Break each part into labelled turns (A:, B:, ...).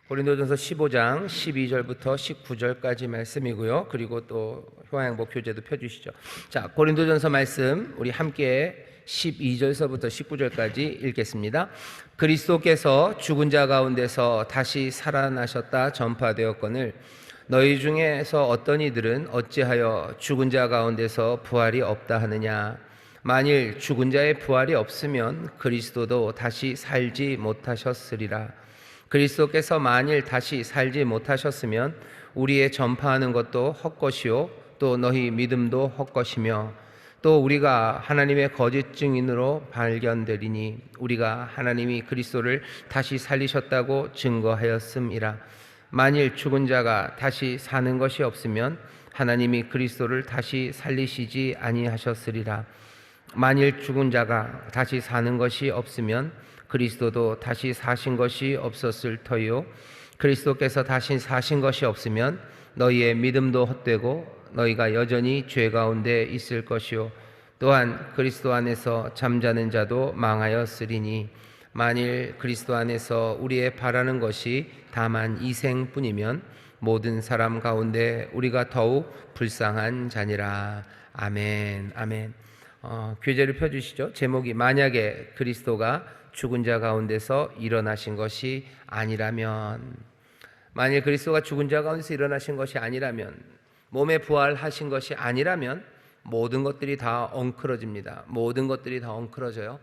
A: 고린도전서 15장 12절부터 19절까지 말씀이고요. 그리고 또 효화양복 교재도 펴주시죠. 자, 고린도전서 말씀 우리 함께 12절서부터 19절까지 읽겠습니다. 그리스도께서 죽은 자 가운데서 다시 살아나셨다 전파되었거늘 너희 중에서 어떤 이들은 어찌하여 죽은 자 가운데서 부활이 없다 하느냐. 만일 죽은 자의 부활이 없으면 그리스도도 다시 살지 못하셨으리라. 그리스도께서 만일 다시 살지 못하셨으면 우리의 전파하는 것도 헛것이요 또 너희 믿음도 헛것이며 또 우리가 하나님의 거짓 증인으로 발견되리니 우리가 하나님이 그리스도를 다시 살리셨다고 증거하였음이라. 만일 죽은 자가 다시 사는 것이 없으면 하나님이 그리스도를 다시 살리시지 아니하셨으리라. 만일 죽은 자가 다시 사는 것이 없으면 그리스도도 다시 사신 것이 없었을 터요 그리스도께서 다시 사신 것이 없으면 너희의 믿음도 헛되고 너희가 여전히 죄 가운데 있을 것이요 또한 그리스도 안에서 잠자는 자도 망하였으리니 만일 그리스도 안에서 우리의 바라는 것이 다만 이생뿐이면 모든 사람 가운데 우리가 더욱 불쌍한 자니라. 아멘. 아멘. 교재를 펴주시죠. 제목이 만약에 그리스도가 죽은 자 가운데서 일어나신 것이 아니라면, 만일 그리스도가 죽은 자 가운데서 일어나신 것이 아니라면, 몸에 부활하신 것이 아니라면 모든 것들이 다 엉클어집니다. 모든 것들이 다 엉클어져요.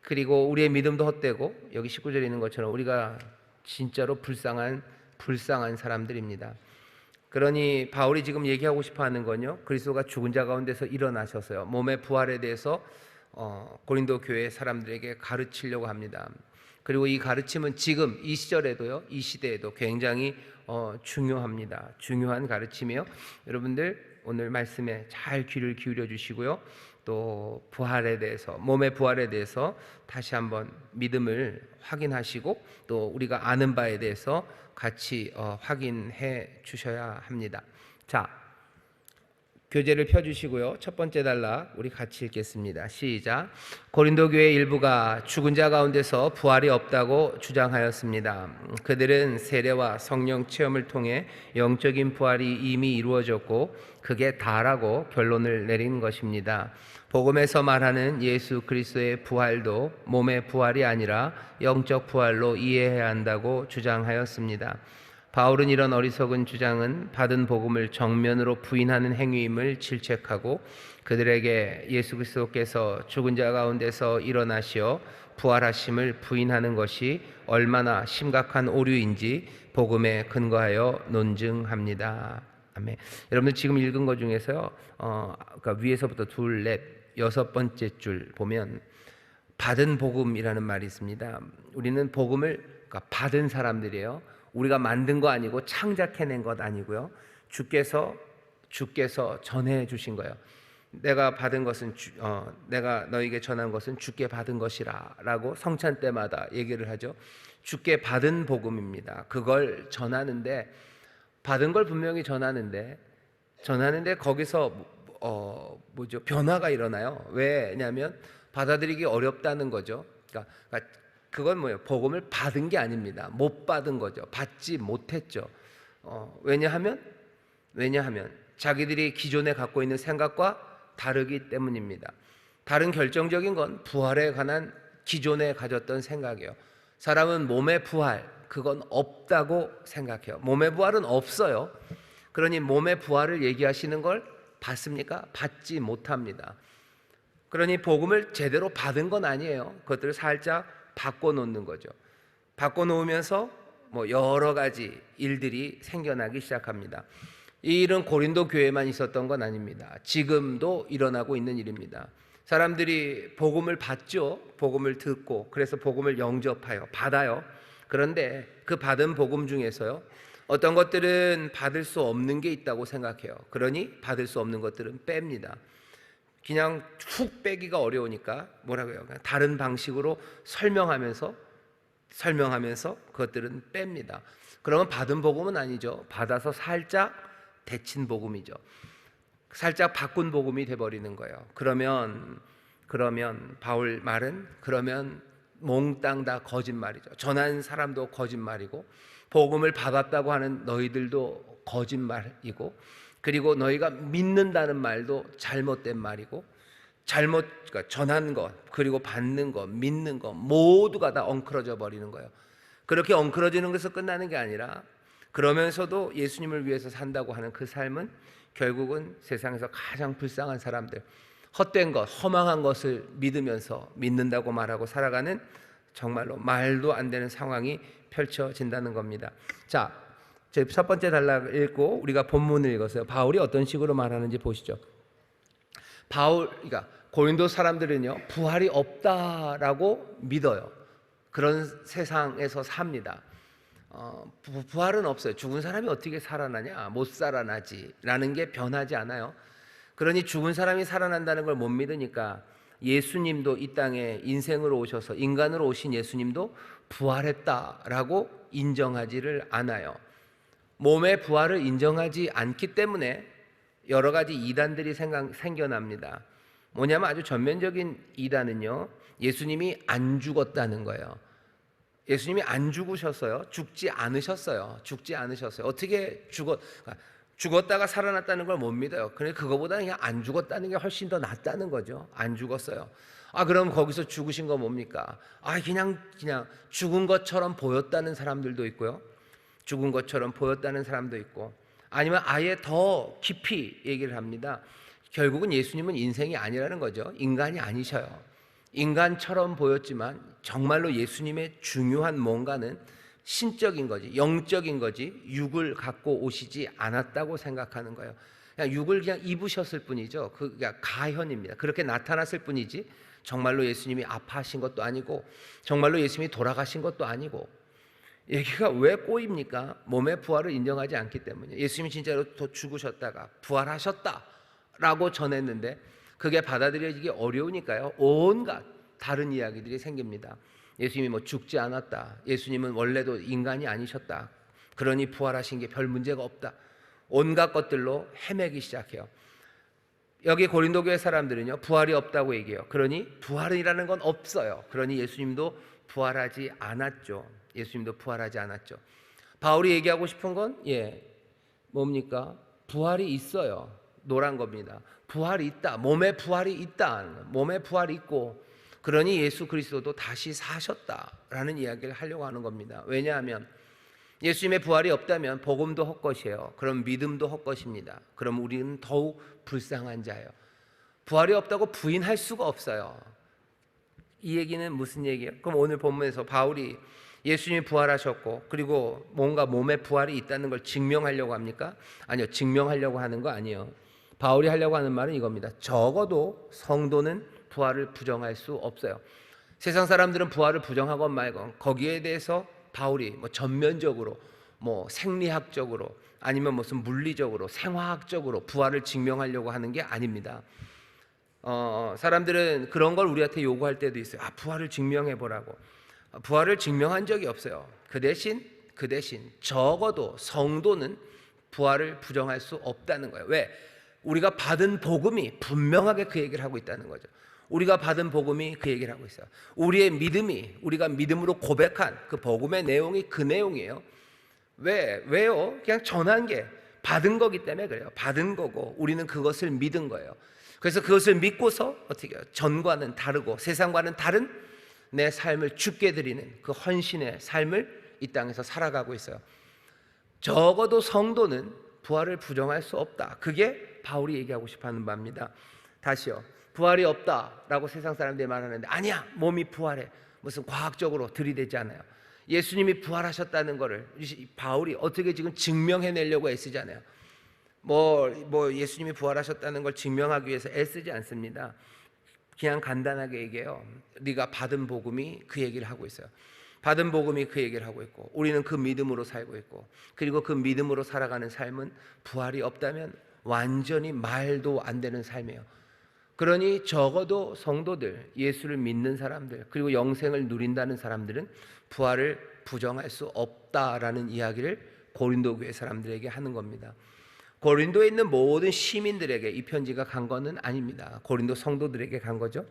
A: 그리고 우리의 믿음도 헛되고 여기 19절에 있는 것처럼 우리가 진짜로 불쌍한 사람들입니다. 그러니 바울이 지금 얘기하고 싶어하는 건요, 그리스도가 죽은 자 가운데서 일어나셔서요 몸의 부활에 대해서 고린도 교회 사람들에게 가르치려고 합니다. 그리고 이 가르침은 지금 이 시절에도요, 이 시대에도 굉장히 중요합니다. 중요한 가르침이요. 여러분들 오늘 말씀에 잘 귀를 기울여 주시고요. 또 부활에 대해서, 몸의 부활에 대해서 다시 한번 믿음을 확인하시고 또 우리가 아는 바에 대해서 같이 확인해 주셔야 합니다. 자, 교재를 펴주시고요. 첫 번째 단락 우리 같이 읽겠습니다. 시작. 고린도 교회 일부가 죽은 자 가운데서 부활이 없다고 주장하였습니다. 그들은 세례와 성령 체험을 통해 영적인 부활이 이미 이루어졌고 그게 다라고 결론을 내린 것입니다. 복음에서 말하는 예수 그리스도의 부활도 몸의 부활이 아니라 영적 부활로 이해해야 한다고 주장하였습니다. 바울은 이런 어리석은 주장은 받은 복음을 정면으로 부인하는 행위임을 질책하고 그들에게 예수 그리스도께서 죽은 자 가운데서 일어나시어 부활하심을 부인하는 것이 얼마나 심각한 오류인지 복음에 근거하여 논증합니다. 아멘. 여러분들 지금 읽은 것 중에서요, 그러니까 위에서부터 둘, 넷, 여섯 번째 줄 보면 받은 복음이라는 말이 있습니다. 우리는 복음을 그러니까 받은 사람들이에요. 우리가 만든 거 아니고 창작해낸 것 아니고요. 주께서 전해 주신 거예요. 내가 받은 것은 내가 너에게 전한 것은 주께 받은 것이라라고 성찬 때마다 얘기를 하죠. 주께 받은 복음입니다. 그걸 전하는데, 받은 걸 분명히 전하는데 거기서 변화가 일어나요. 왜냐하면 받아들이기 어렵다는 거죠. 그러니까 그건 뭐예요? 복음을 받은 게 아닙니다. 못 받은 거죠. 받지 못했죠. 왜냐하면 자기들이 기존에 갖고 있는 생각과 다르기 때문입니다. 다른 결정적인 건 부활에 관한 기존에 가졌던 생각이에요. 사람은 몸의 부활, 그건 없다고 생각해요. 몸의 부활은 없어요. 그러니 몸의 부활을 얘기하시는 걸 받습니까? 받지 못합니다. 그러니 복음을 제대로 받은 건 아니에요. 그것들을 살짝 바꿔놓는 거죠. 바꿔놓으면서 여러 가지 일들이 생겨나기 시작합니다. 이 일은 고린도 교회만 있었던 건 아닙니다. 지금도 일어나고 있는 일입니다. 사람들이 복음을 받죠. 복음을 듣고 그래서 복음을 영접하여 받아요. 그런데 그 받은 복음 중에서요, 어떤 것들은 받을 수 없는 게 있다고 생각해요. 그러니 받을 수 없는 것들은 뺍니다. 그냥 훅 빼기가 어려우니까 뭐라고 해요? 다른 방식으로 설명하면서 그것들은 뺍니다. 그러면 받은 복음은 아니죠. 받아서 살짝 데친 복음이죠. 살짝 바꾼 복음이 돼버리는 거예요. 그러면 바울 말은 그러면 몽땅 다 거짓말이죠. 전한 사람도 거짓말이고 복음을 받았다고 하는 너희들도 거짓말이고, 그리고 너희가 믿는다는 말도 잘못된 말이고, 그러니까 전한 것, 그리고 받는 것, 믿는 것 모두가 다 엉클어져 버리는 거예요. 그렇게 엉클어지는 것에서 끝나는 게 아니라, 그러면서도 예수님을 위해서 산다고 하는 그 삶은 결국은 세상에서 가장 불쌍한 사람들, 헛된 것, 허망한 것을 믿으면서 믿는다고 말하고 살아가는 정말로 말도 안 되는 상황이 펼쳐진다는 겁니다. 자, 저희 첫 번째 단락 읽고 우리가 본문을 읽었어요. 바울이 어떤 식으로 말하는지 보시죠. 그러니까 고린도 사람들은요, 부활이 없다라고 믿어요. 그런 세상에서 삽니다. 부활은 없어요. 죽은 사람이 어떻게 살아나냐? 못 살아나지 라는 게 변하지 않아요. 그러니 죽은 사람이 살아난다는 걸 못 믿으니까 예수님도 이 땅에 인생으로 오셔서, 인간으로 오신 예수님도 부활했다라고 인정하지를 않아요. 몸의 부활을 인정하지 않기 때문에 여러 가지 이단들이 생겨납니다. 뭐냐면 아주 전면적인 이단은요, 예수님이 안 죽었다는 거예요. 예수님이 안 죽으셨어요. 죽지 않으셨어요. 어떻게 죽었다가 살아났다는 걸 못 믿어요. 그러니까 그거보다 그냥 안 죽었다는 게 훨씬 더 낫다는 거죠. 안 죽었어요. 그럼 거기서 죽으신 거 뭡니까? 그냥 죽은 것처럼 보였다는 사람들도 있고요. 죽은 것처럼 보였다는 사람도 있고, 아니면 아예 더 깊이 얘기를 합니다. 결국은 예수님은 인생이 아니라는 거죠. 인간이 아니셔요. 인간처럼 보였지만 정말로 예수님의 중요한 뭔가는 신적인 거지, 영적인 거지, 육을 갖고 오시지 않았다고 생각하는 거예요. 그냥 육을 그냥 입으셨을 뿐이죠. 그냥 가현입니다. 그렇게 나타났을 뿐이지 정말로 예수님이 아파하신 것도 아니고, 정말로 예수님이 돌아가신 것도 아니고. 얘기가 왜 꼬입니까? 몸의 부활을 인정하지 않기 때문에. 예수님이 진짜로 죽으셨다가 부활하셨다라고 전했는데 그게 받아들여지기 어려우니까요, 온갖 다른 이야기들이 생깁니다. 예수님이 죽지 않았다, 예수님은 원래도 인간이 아니셨다, 그러니 부활하신 게 별 문제가 없다, 온갖 것들로 헤매기 시작해요. 여기 고린도 교회 사람들은요, 부활이 없다고 얘기해요. 그러니 부활이라는 건 없어요. 그러니 예수님도 부활하지 않았죠. 바울이 얘기하고 싶은 건 뭡니까? 부활이 있어요. 노란 겁니다. 부활이 있다. 몸에 부활이 있다. 몸에 부활이 있고, 그러니 예수 그리스도도 다시 사셨다라는 이야기를 하려고 하는 겁니다. 왜냐하면 예수님의 부활이 없다면 복음도 헛것이에요. 그럼 믿음도 헛것입니다. 그럼 우리는 더욱 불쌍한 자예요. 부활이 없다고 부인할 수가 없어요. 이 얘기는 무슨 얘기예요? 그럼 오늘 본문에서 바울이 예수님이 부활하셨고 그리고 뭔가 몸에 부활이 있다는 걸 증명하려고 합니까? 아니요, 증명하려고 하는 거 아니에요. 바울이 하려고 하는 말은 이겁니다. 적어도 성도는 부활을 부정할 수 없어요. 세상 사람들은 부활을 부정하건 말건 거기에 대해서 바울이 전면적으로 생리학적으로 아니면 무슨 물리적으로 생화학적으로 부활을 증명하려고 하는 게 아닙니다. 사람들은 그런 걸 우리한테 요구할 때도 있어요. 부활을 증명해 보라고. 부활을 증명한 적이 없어요. 그 대신 적어도 성도는 부활을 부정할 수 없다는 거예요. 왜? 우리가 받은 복음이 분명하게 그 얘기를 하고 있다는 거죠. 우리가 받은 복음이 그 얘기를 하고 있어요. 우리의 믿음이, 우리가 믿음으로 고백한 그 복음의 내용이 그 내용이에요. 왜요? 그냥 전한 게 받은 거기 때문에 그래요. 받은 거고 우리는 그것을 믿은 거예요. 그래서 그것을 믿고서 어떻게 해요? 전과는 다르고 세상과는 다른 내 삶을 주께 드리는 그 헌신의 삶을 이 땅에서 살아가고 있어요. 적어도 성도는 부활을 부정할 수 없다. 그게 바울이 얘기하고 싶어하는 바입니다. 다시요. 부활이 없다라고 세상 사람들이 말하는데 아니야, 몸이 부활해. 무슨 과학적으로 들이대지 않아요. 예수님이 부활하셨다는 거를 바울이 어떻게 지금 증명해내려고 애쓰잖아요. 예수님이 부활하셨다는 걸 증명하기 위해서 애쓰지 않습니다. 그냥 간단하게 얘기해요. 네가 받은 복음이 그 얘기를 하고 있어요. 받은 복음이 그 얘기를 하고 있고 우리는 그 믿음으로 살고 있고 그리고 그 믿음으로 살아가는 삶은 부활이 없다면 완전히 말도 안 되는 삶이에요. 그러니 적어도 성도들, 예수를 믿는 사람들, 그리고 영생을 누린다는 사람들은 부활을 부정할 수 없다라는 이야기를 고린도 교회 사람들에게 하는 겁니다. 고린도에 있는 모든 시민들에게 이 편지가 간 것은 아닙니다. 고린도 성도들에게 간 거죠.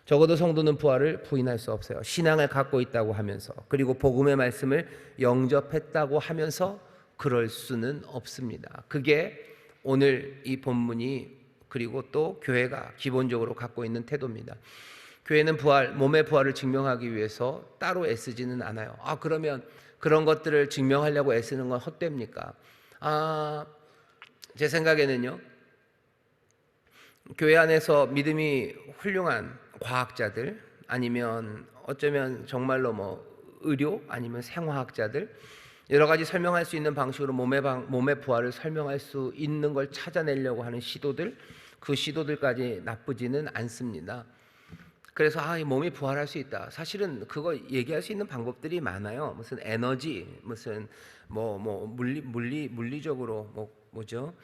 A: 적어도 성도는 부활을 부인할 수 없어요. 신앙을 갖고 있다고 하면서, 그리고 복음의 말씀을 영접했다고 하면서 그럴 수는 없습니다. 그게 오늘 이 본문이, 그리고 또 교회가 기본적으로 갖고 있는 태도입니다. 교회는 몸의 부활을 증명하기 위해서 따로 애쓰지는 않아요. 그러면 그런 것들을 증명하려고 애쓰는 건 헛됩니까? 제 생각에는요, 교회 안에서 믿음이 훌륭한 과학자들, 아니면 어쩌면 정말로 의료, 아니면 생화학자들, 여러 가지 설명할 수 있는 방식으로 몸의 부활을 설명할 수 있는 걸 찾아내려고 하는 시도들, 그 시도들까지 나쁘지는 않습니다. 그래서 이 몸이 부활할 수 있다. 사실은 그거 얘기할 수 있는 방법들이 많아요. 무슨 에너지, 무슨 물리적으로 뭐죠?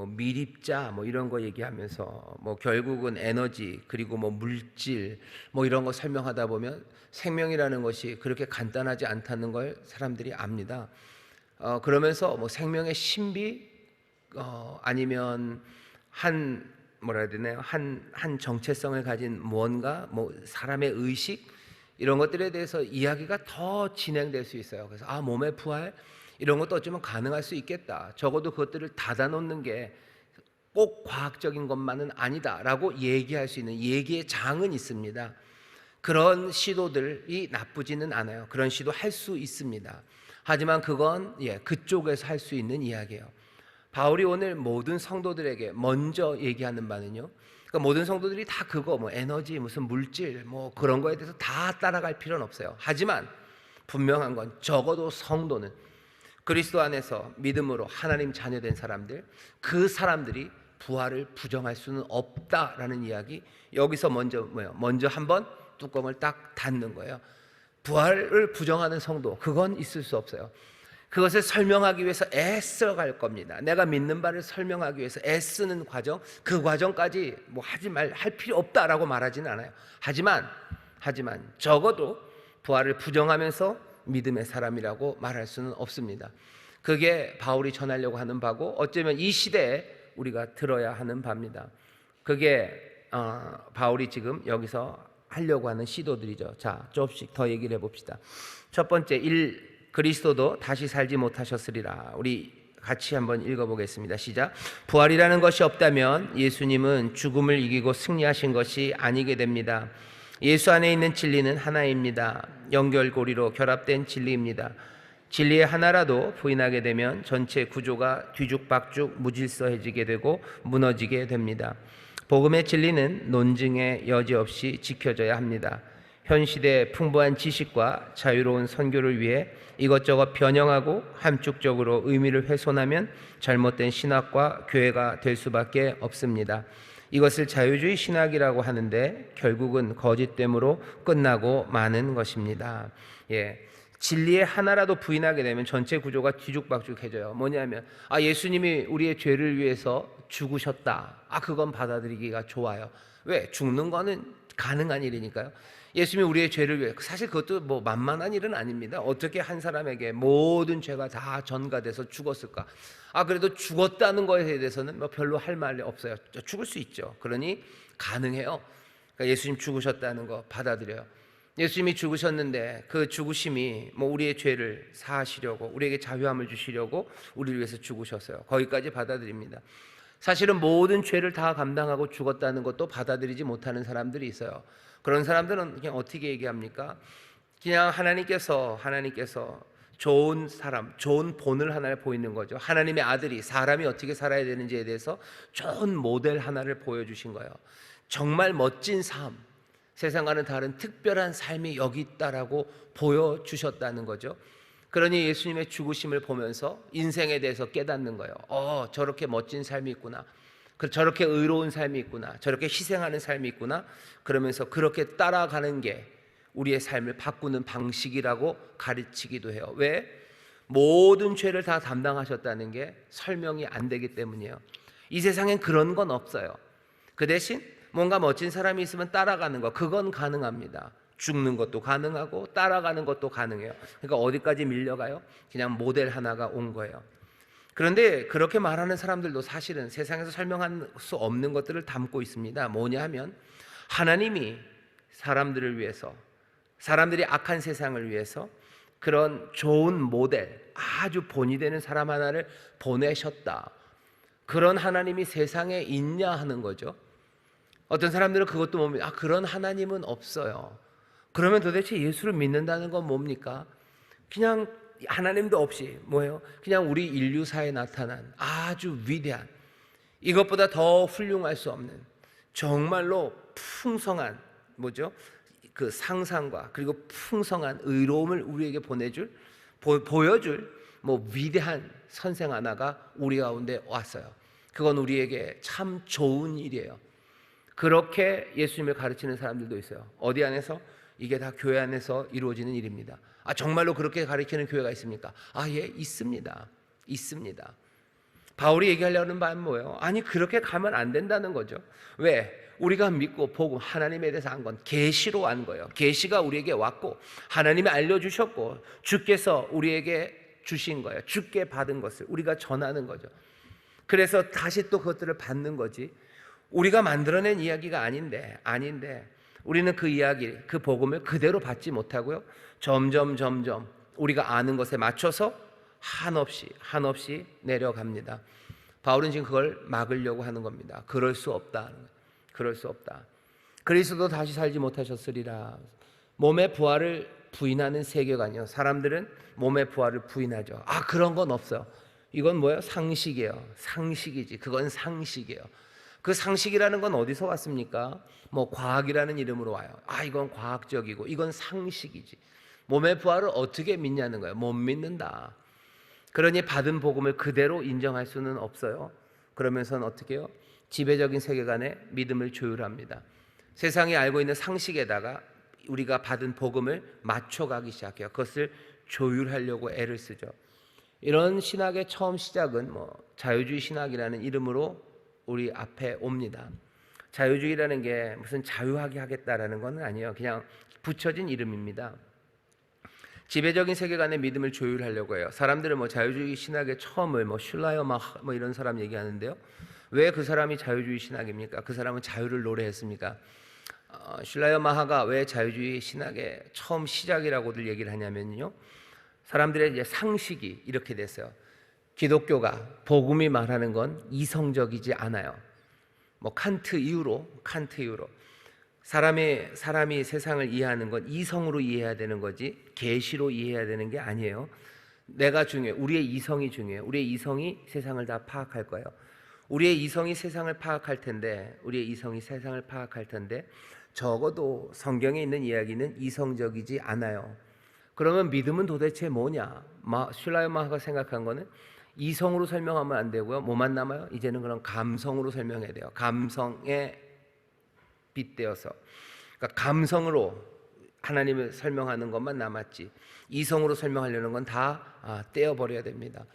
A: 미립자 이런 거 얘기하면서 결국은 에너지, 그리고 물질 이런 거 설명하다 보면 생명이라는 것이 그렇게 간단하지 않다는 걸 사람들이 압니다. 그러면서 생명의 신비, 아니면 뭐라 해야 되나요? 한 정체성을 가진 무언가, 사람의 의식, 이런 것들에 대해서 이야기가 더 진행될 수 있어요. 그래서 몸의 부활, 이런 것도 어쩌면 가능할 수 있겠다. 적어도 그것들을 닫아놓는 게 꼭 과학적인 것만은 아니다라고 얘기할 수 있는 얘기의 장은 있습니다. 그런 시도들이 나쁘지는 않아요. 그런 시도 할 수 있습니다. 하지만 그건 그쪽에서 할 수 있는 이야기예요. 바울이 오늘 모든 성도들에게 먼저 얘기하는 바는요, 그러니까 모든 성도들이 다 그거 에너지, 무슨 물질, 그런 거에 대해서 다 따라갈 필요는 없어요. 하지만 분명한 건, 적어도 성도는 그리스도 안에서 믿음으로 하나님 자녀된 사람들, 그 사람들이 부활을 부정할 수는 없다라는 이야기. 여기서 먼저 한번 뚜껑을 딱 닫는 거예요. 부활을 부정하는 성도, 그건 있을 수 없어요. 그것을 설명하기 위해서 애써갈 겁니다. 내가 믿는 바를 설명하기 위해서 애쓰는 과정, 그 과정까지 할 필요 없다라고 말하지는 않아요. 하지만 적어도 부활을 부정하면서 믿음의 사람이라고 말할 수는 없습니다. 그게 바울이 전하려고 하는 바고, 어쩌면 이 시대에 우리가 들어야 하는 바입니다. 그게 바울이 지금 여기서 하려고 하는 시도들이죠. 자, 조금씩 더 얘기를 해봅시다. 첫 번째, 그리스도도 다시 살지 못하셨으리라. 우리 같이 한번 읽어보겠습니다. 시작. 부활이라는 것이 없다면 예수님은 죽음을 이기고 승리하신 것이 아니게 됩니다. 예수 안에 있는 진리는 하나입니다. 연결고리로 결합된 진리입니다. 진리의 하나라도 부인하게 되면 전체 구조가 뒤죽박죽 무질서해지게 되고 무너지게 됩니다. 복음의 진리는 논증의 여지 없이 지켜져야 합니다. 현 시대의 풍부한 지식과 자유로운 선교를 위해 이것저것 변형하고 함축적으로 의미를 훼손하면 잘못된 신학과 교회가 될 수밖에 없습니다. 이것을 자유주의 신학이라고 하는데 결국은 거짓됨으로 끝나고 마는 것입니다. 진리의 하나라도 부인하게 되면 전체 구조가 뒤죽박죽해져요. 뭐냐면 예수님이 우리의 죄를 위해서 죽으셨다. 그건 받아들이기가 좋아요. 왜? 죽는 거는 가능한 일이니까요. 예수님이 우리의 죄를 위해, 사실 그것도 만만한 일은 아닙니다. 어떻게 한 사람에게 모든 죄가 다 전가돼서 죽었을까? 그래도 죽었다는 것에 대해서는 별로 할 말이 없어요. 죽을 수 있죠. 그러니 가능해요. 그러니까 예수님 죽으셨다는 거 받아들여요. 예수님이 죽으셨는데 그 죽으심이 우리의 죄를 사하시려고, 우리에게 자유함을 주시려고 우리를 위해서 죽으셨어요. 거기까지 받아들입니다. 사실은 모든 죄를 다 감당하고 죽었다는 것도 받아들이지 못하는 사람들이 있어요. 그런 사람들은 그냥 어떻게 얘기합니까? 그냥 하나님께서 좋은 사람, 좋은 본을 하나를 보이는 거죠. 하나님의 아들이 사람이 어떻게 살아야 되는지에 대해서 좋은 모델 하나를 보여주신 거예요. 정말 멋진 삶, 세상과는 다른 특별한 삶이 여기 있다라고 보여주셨다는 거죠. 그러니 예수님의 죽으심을 보면서 인생에 대해서 깨닫는 거예요. 저렇게 멋진 삶이 있구나. 저렇게 의로운 삶이 있구나. 저렇게 희생하는 삶이 있구나. 그러면서 그렇게 따라가는 게 우리의 삶을 바꾸는 방식이라고 가르치기도 해요. 왜? 모든 죄를 다 담당하셨다는 게 설명이 안 되기 때문이에요. 이 세상엔 그런 건 없어요. 그 대신 뭔가 멋진 사람이 있으면 따라가는 거, 그건 가능합니다. 죽는 것도 가능하고 따라가는 것도 가능해요. 그러니까 어디까지 밀려가요? 그냥 모델 하나가 온 거예요. 그런데 그렇게 말하는 사람들도 사실은 세상에서 설명할 수 없는 것들을 담고 있습니다. 뭐냐 하면 하나님이 사람들을 위해서, 사람들이 악한 세상을 위해서 그런 좋은 모델, 아주 본이 되는 사람 하나를 보내셨다. 그런 하나님이 세상에 있냐 하는 거죠. 어떤 사람들은 그것도 뭡니까? 그런 하나님은 없어요. 그러면 도대체 예수를 믿는다는 건 뭡니까? 그냥 하나님도 없이 뭐예요? 그냥 우리 인류사에 나타난 아주 위대한, 이것보다 더 훌륭할 수 없는, 정말로 풍성한 뭐죠? 그 상상과 그리고 풍성한 의로움을 우리에게 보여줄 뭐 위대한 선생 하나가 우리 가운데 왔어요. 그건 우리에게 참 좋은 일이에요. 그렇게 예수님을 가르치는 사람들도 있어요. 어디 안에서? 이게 다 교회 안에서 이루어지는 일입니다. 정말로 그렇게 가르치는 교회가 있습니까? 예, 있습니다. 있습니다. 바울이 얘기하려는 바는 뭐예요? 아니, 그렇게 가면 안 된다는 거죠. 왜? 우리가 믿고 복음, 하나님에 대해서 한 건 계시로 한 거예요. 계시가 우리에게 왔고 하나님이 알려주셨고 주께서 우리에게 주신 거예요. 주께 받은 것을 우리가 전하는 거죠. 그래서 다시 또 그것들을 받는 거지, 우리가 만들어낸 이야기가 아닌데 우리는 그 이야기, 그 복음을 그대로 받지 못하고요, 점점 우리가 아는 것에 맞춰서 한없이 내려갑니다. 바울은 지금 그걸 막으려고 하는 겁니다. 그럴 수 없다. 그리스도 다시 살지 못하셨으리라. 몸의 부활을 부인하는 세계관이요. 사람들은 몸의 부활을 부인하죠. 그런 건 없어요. 이건 뭐예요? 상식이에요. 상식이지. 그건 상식이에요. 그 상식이라는 건 어디서 왔습니까? 뭐 과학이라는 이름으로 와요. 이건 과학적이고 이건 상식이지. 몸의 부활을 어떻게 믿냐는 거예요. 못 믿는다. 그러니 받은 복음을 그대로 인정할 수는 없어요. 그러면서는 어떻게 해요? 지배적인 세계관의 믿음을 조율합니다. 세상이 알고 있는 상식에다가 우리가 받은 복음을 맞춰가기 시작해요. 그것을 조율하려고 애를 쓰죠. 이런 신학의 처음 시작은 자유주의 신학이라는 이름으로 우리 앞에 옵니다. 자유주의라는 게 무슨 자유하게 하겠다라는 건 아니에요. 그냥 붙여진 이름입니다. 지배적인 세계관의 믿음을 조율하려고 해요. 사람들은 자유주의 신학의 처음을 슐라이어 마하 이런 사람 얘기하는데요. 왜 그 사람이 자유주의 신학입니까? 그 사람은 자유를 노래했습니까? 슐라이어 마하가 왜 자유주의 신학의 처음 시작이라고들 얘기를 하냐면요, 사람들의 이제 상식이 이렇게 됐어요. 기독교가 복음이 말하는 건 이성적이지 않아요. 칸트 이후로 사람이 세상을 이해하는 건 이성으로 이해해야 되는 거지 계시로 이해해야 되는 게 아니에요. 내가 중요해. 우리의 이성이 중요해요. 우리의 이성이 세상을 다 파악할 거예요. 우리의 이성이 세상을 파악할 텐데 적어도 성경에 있는 이야기는 이성적이지 않아요. 그러면 믿음은 도대체 뭐냐? 슐라이어 마하가 생각한 거는 이성으로 설명하면 안 되고요. 뭐만 남아요? 이제는 그런 감성으로 설명해야 돼요. 감성에 빗대어서, 그러니까 감성으로 하나님을 설명하는 것만 남았지 이성으로 설명하려는 건 다 떼어버려야 됩니다.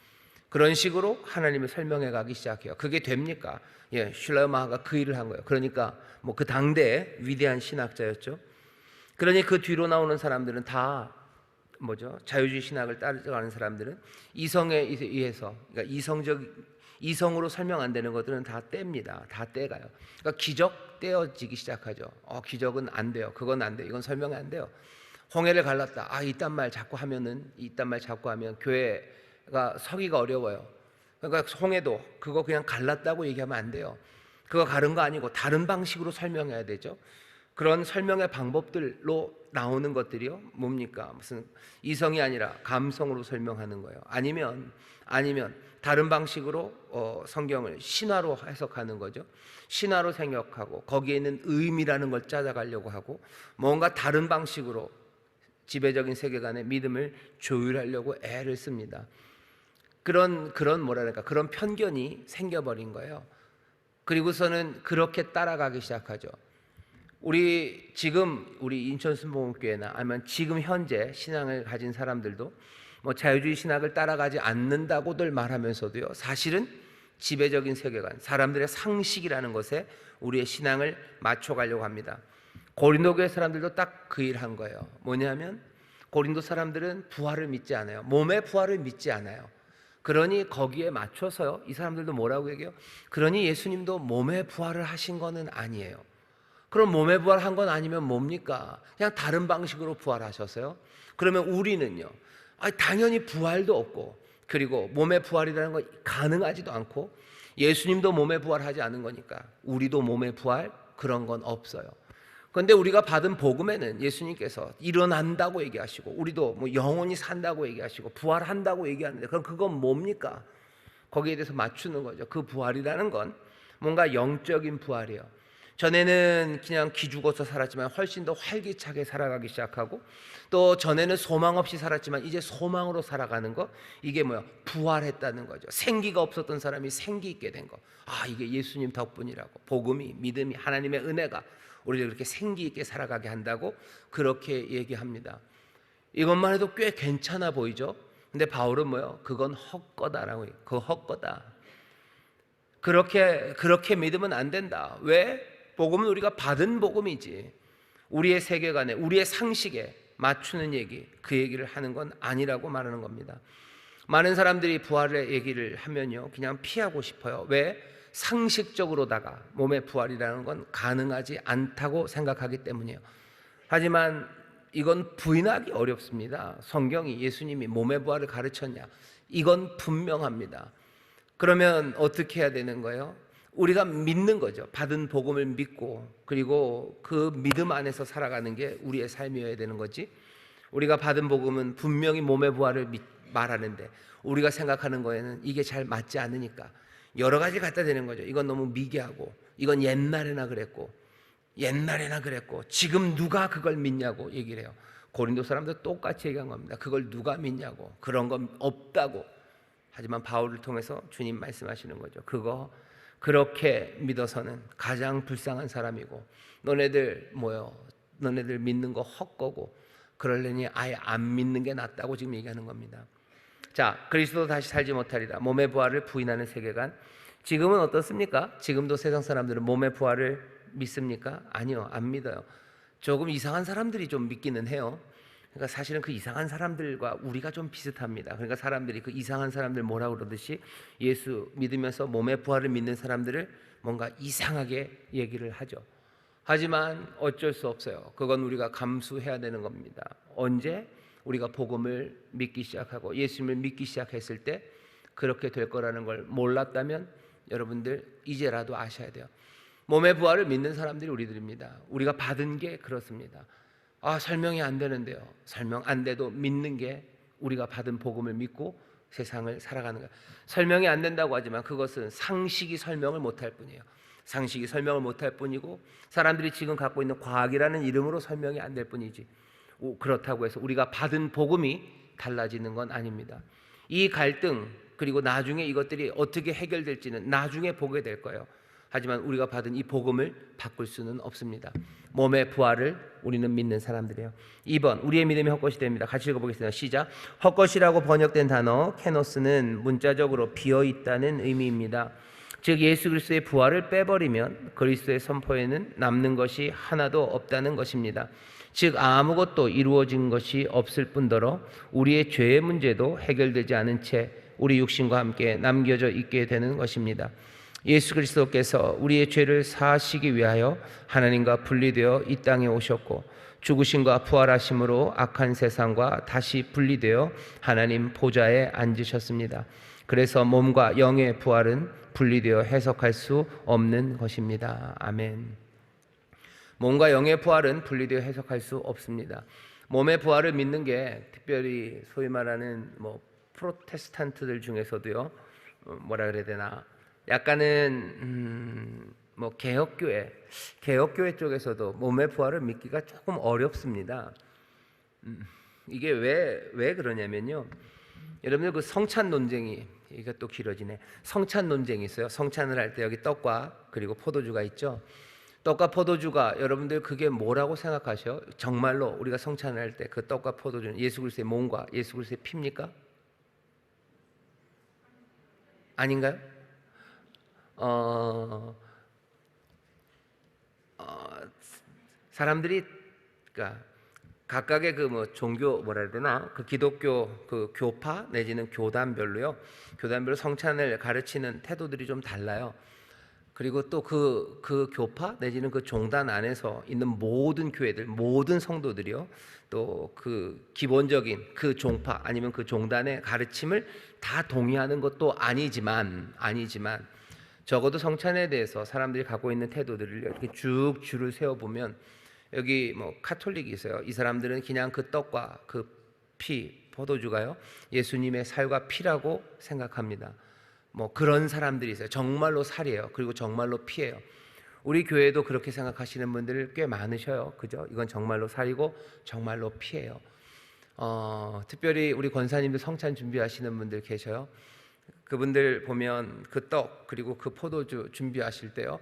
A: 그런 식으로 하나님을 설명해 가기 시작해요. 그게 됩니까? 슐라이어 마하가 그 일을 한 거예요. 그러니까 그 당대의 위대한 신학자였죠. 그러니 그 뒤로 나오는 사람들은 다 자유주의 신학을 따라가는 사람들은 이성에 의해서, 그러니까 이성으로 설명 안 되는 것들은 다 뗍니다. 다 떼가요. 그러니까 기적 떼어지기 시작하죠. 기적은 안 돼요. 그건 안 돼요. 이건 설명이 안 돼요. 홍해를 갈랐다. 이딴 말 자꾸 하면 교회가 서기가 어려워요. 그러니까 홍해도 그거 그냥 갈랐다고 얘기하면 안 돼요. 그거 가른 거 아니고 다른 방식으로 설명해야 되죠. 그런 설명의 방법들로 나오는 것들이요, 뭡니까? 무슨 이성이 아니라 감성으로 설명하는 거예요. 아니면 다른 방식으로 성경을 신화로 해석하는 거죠. 신화로 생각하고 거기에 있는 의미라는 걸 찾아가려고 하고 뭔가 다른 방식으로 지배적인 세계관의 믿음을 조율하려고 애를 씁니다. 그런 편견이 생겨버린 거예요. 그리고서는 그렇게 따라가기 시작하죠. 우리 인천 순복음교회나 아니면 지금 현재 신앙을 가진 사람들도 자유주의 신학을 따라가지 않는다고들 말하면서도요, 사실은 지배적인 세계관, 사람들의 상식이라는 것에 우리의 신앙을 맞춰가려고 합니다. 고린도 교회 사람들도 딱 그 일 한 거예요. 뭐냐면 고린도 사람들은 부활을 믿지 않아요. 몸의 부활을 믿지 않아요. 그러니 거기에 맞춰서요, 이 사람들도 뭐라고 얘기해요? 그러니 예수님도 몸의 부활을 하신 거는 아니에요. 그럼 몸의 부활한 건 아니면 뭡니까? 그냥 다른 방식으로 부활하셨어요? 그러면 우리는요? 당연히 부활도 없고, 그리고 몸의 부활이라는 건 가능하지도 않고, 예수님도 몸의 부활하지 않은 거니까 우리도 몸의 부활 그런 건 없어요. 그런데 우리가 받은 복음에는 예수님께서 일어난다고 얘기하시고, 우리도 뭐 영원히 산다고 얘기하시고, 부활한다고 얘기하는데, 그럼 그건 뭡니까? 거기에 대해서 맞추는 거죠. 그 부활이라는 건 뭔가 영적인 부활이에요. 전에는 그냥 기죽어서 살았지만 훨씬 더 활기차게 살아가기 시작하고, 또 전에는 소망 없이 살았지만 이제 소망으로 살아가는 거, 이게 뭐야? 부활했다는 거죠. 생기가 없었던 사람이 생기 있게 된 거. 이게 예수님 덕분이라고. 복음이, 믿음이, 하나님의 은혜가 우리를 그렇게 생기 있게 살아가게 한다고 그렇게 얘기합니다. 이것만 해도 꽤 괜찮아 보이죠? 근데 바울은 뭐요? 그건 헛거다라고 해요. 그거 헛거다. 그렇게 믿으면 안 된다. 왜? 복음은 우리가 받은 복음이지, 우리의 세계관에, 우리의 상식에 맞추는 얘기, 그 얘기를 하는 건 아니라고 말하는 겁니다. 많은 사람들이 부활의 얘기를 하면요, 그냥 피하고 싶어요. 왜? 상식적으로다가 몸의 부활이라는 건 가능하지 않다고 생각하기 때문이에요. 하지만 이건 부인하기 어렵습니다. 성경이 예수님이 몸의 부활을 가르쳤냐? 이건 분명합니다. 그러면 어떻게 해야 되는 거예요? 우리가 믿는 거죠. 받은 복음을 믿고, 그리고 그 믿음 안에서 살아가는 게 우리의 삶이어야 되는 거지. 우리가 받은 복음은 분명히 몸의 부활을 말하는데, 우리가 생각하는 거에는 이게 잘 맞지 않으니까 여러 가지 갖다 대는 거죠. 이건 너무 미개하고, 이건 옛날에나 그랬고, 지금 누가 그걸 믿냐고 얘기를 해요. 고린도 사람들 똑같이 얘기한 겁니다. 그걸 누가 믿냐고, 그런 건 없다고. 하지만 바울을 통해서 주님 말씀하시는 거죠. 그거 그렇게 믿어서는 가장 불쌍한 사람이고, 너네들 믿는 거 헛거고, 그러려니 아예 안 믿는 게 낫다고 지금 얘기하는 겁니다. 자, 그리스도 다시 살지 못하리라. 몸의 부활을 부인하는 세계관. 지금은 어떻습니까? 지금도 세상 사람들은 몸의 부활을 믿습니까? 아니요, 안 믿어요. 조금 이상한 사람들이 좀 믿기는 해요. 그러니까 사실은 그 이상한 사람들과 우리가 좀 비슷합니다. 그러니까 사람들이 그 이상한 사람들 뭐라고 그러듯이, 예수 믿으면서 몸의 부활을 믿는 사람들을 뭔가 이상하게 얘기를 하죠. 하지만 어쩔 수 없어요. 그건 우리가 감수해야 되는 겁니다. 언제? 우리가 복음을 믿기 시작하고 예수님을 믿기 시작했을 때 그렇게 될 거라는 걸 몰랐다면 여러분들 이제라도 아셔야 돼요. 몸의 부활을 믿는 사람들이 우리들입니다. 우리가 받은 게 그렇습니다. 설명이 안 되는데요. 설명 안 돼도 믿는 게 우리가 받은 복음을 믿고 세상을 살아가는 거예요. 설명이 안 된다고 하지만 그것은 상식이 설명을 못할 뿐이에요. 상식이 설명을 못할 뿐이고, 사람들이 지금 갖고 있는 과학이라는 이름으로 설명이 안 될 뿐이지, 그렇다고 해서 우리가 받은 복음이 달라지는 건 아닙니다. 이 갈등, 그리고 나중에 이것들이 어떻게 해결될지는 나중에 보게 될 거예요. 하지만 우리가 받은 이 복음을 바꿀 수는 없습니다. 몸의 부활을 우리는 믿는 사람들이에요. 2번, 우리의 믿음이 헛것이 됩니다. 같이 읽어보겠습니다. 시작. 헛것이라고 번역된 단어 케노스는 문자적으로 비어있다는 의미입니다. 즉 예수 그리스도의 부활을 빼버리면 그리스도의 선포에는 남는 것이 하나도 없다는 것입니다. 즉 아무것도 이루어진 것이 없을 뿐더러 우리의 죄의 문제도 해결되지 않은 채 우리 육신과 함께 남겨져 있게 되는 것입니다. 예수 그리스도께서 우리의 죄를 사하시기 위하여 하나님과 분리되어 이 땅에 오셨고, 죽으심과 부활하심으로 악한 세상과 다시 분리되어 하나님 보좌에 앉으셨습니다. 그래서 몸과 영의 부활은 분리되어 해석할 수 없는 것입니다. 아멘. 몸과 영의 부활은 분리되어 해석할 수 없습니다. 몸의 부활을 믿는 게 특별히 소위 말하는 프로테스탄트들 중에서도요, 뭐라 그래야 되나, 약간은 개혁교회 쪽에서도 몸의 부활을 믿기가 조금 어렵습니다. 이게 왜 그러냐면요, 여러분들 그 성찬 논쟁이, 이게 또 길어지네. 성찬 논쟁이 있어요. 성찬을 할 때 여기 떡과 그리고 포도주가 있죠. 떡과 포도주가, 여러분들 그게 뭐라고 생각하셔요? 정말로 우리가 성찬을 할 때 그 떡과 포도주는 예수 그리스도의 몸과 예수 그리스도의 피입니까? 아닌가요? 사람들이, 그러니까 각각의 그 종교 뭐라 해야 되나, 그 기독교 그 교파 내지는 교단별로 성찬을 가르치는 태도들이 좀 달라요. 그리고 또 그 교파 내지는 그 종단 안에서 있는 모든 교회들, 모든 성도들이요, 또 그 기본적인 그 종파 아니면 그 종단의 가르침을 다 동의하는 것도 아니지만 적어도 성찬에 대해서 사람들이 갖고 있는 태도들을 이렇게 쭉 줄을 세워 보면, 여기 뭐 카톨릭이 있어요. 이 사람들은 그냥 그 떡과 그 피, 포도주가요, 예수님의 살과 피라고 생각합니다. 뭐 그런 사람들이 있어요. 정말로 살이에요. 그리고 정말로 피예요. 우리 교회도 그렇게 생각하시는 분들 꽤 많으셔요. 그죠? 이건 정말로 살이고 정말로 피예요. 특별히 우리 권사님들 성찬 준비하시는 분들 계셔요. 그분들 보면 그 떡 그리고 그 포도주 준비하실 때요,